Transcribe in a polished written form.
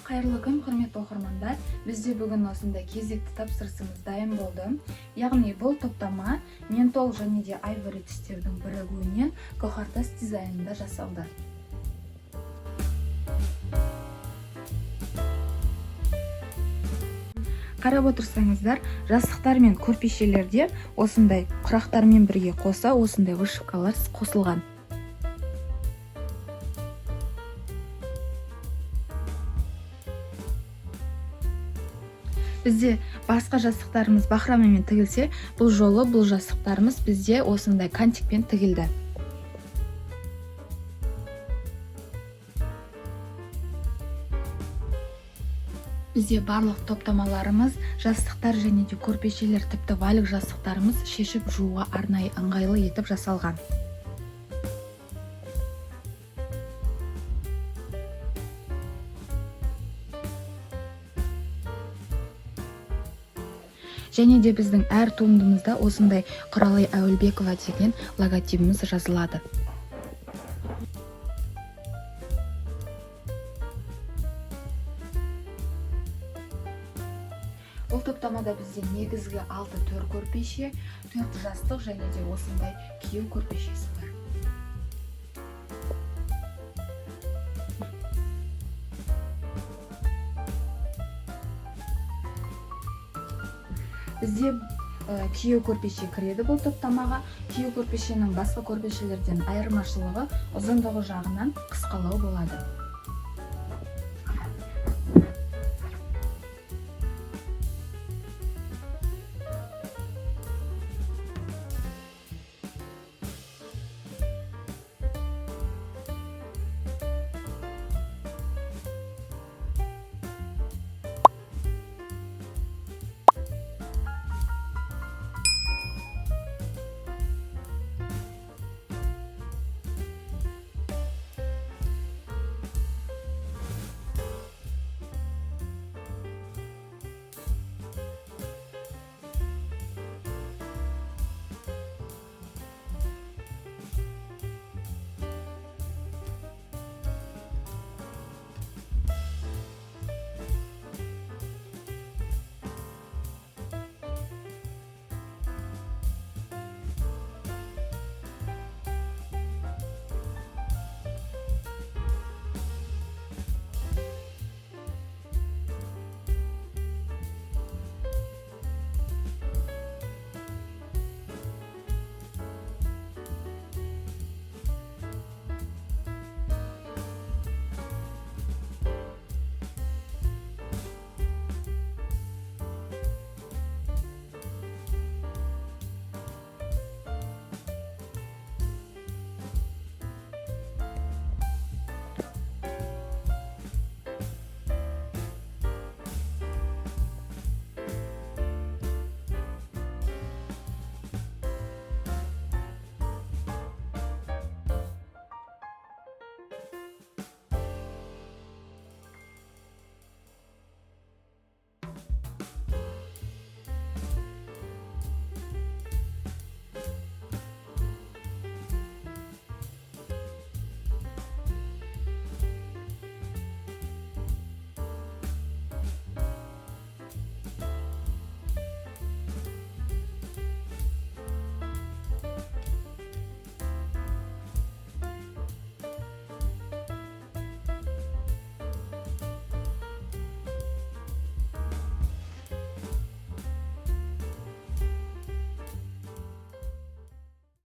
Қайырлы күн, құрметті оқырмандар. Бізде бүгін осындай кезекті тапсырысымыз дайын болды. Яғни бұл топтама ментол және де айвори түстердің бірігуінен көкартас дизайнында жасалды. Қарап отырсаңыздар, жастықтар мен көрпешелерде осындай құрақтармен бірге қоса осындай вышивкалар қосылған. Бізде басқа жастықтарымыз бахромамен тігілсе, бұл жолы бұл жастықтарымыз бізде осындай кантикпен тігілді. Бізде барлық топтамаларымыз, жастықтар және де көрпешелер, тіпті валик жастықтарымыз шешіп жууға арнайы ыңғайлы етіп жасалған. Және де біздің әр туындымызда осындай Құралай Әуелбекова деген логотипіміз жазылады. Бұл топтамада бізде негізгі 6 төр көрпеше, 4 жастық және де осындай кию көрпешесі бар. Бізде кию көрпеше кіреді бұл топтамаға. Кию көрпешенің басқа көрпешелерден айырмашылығы ұзындығы жағынан қысқалау болады.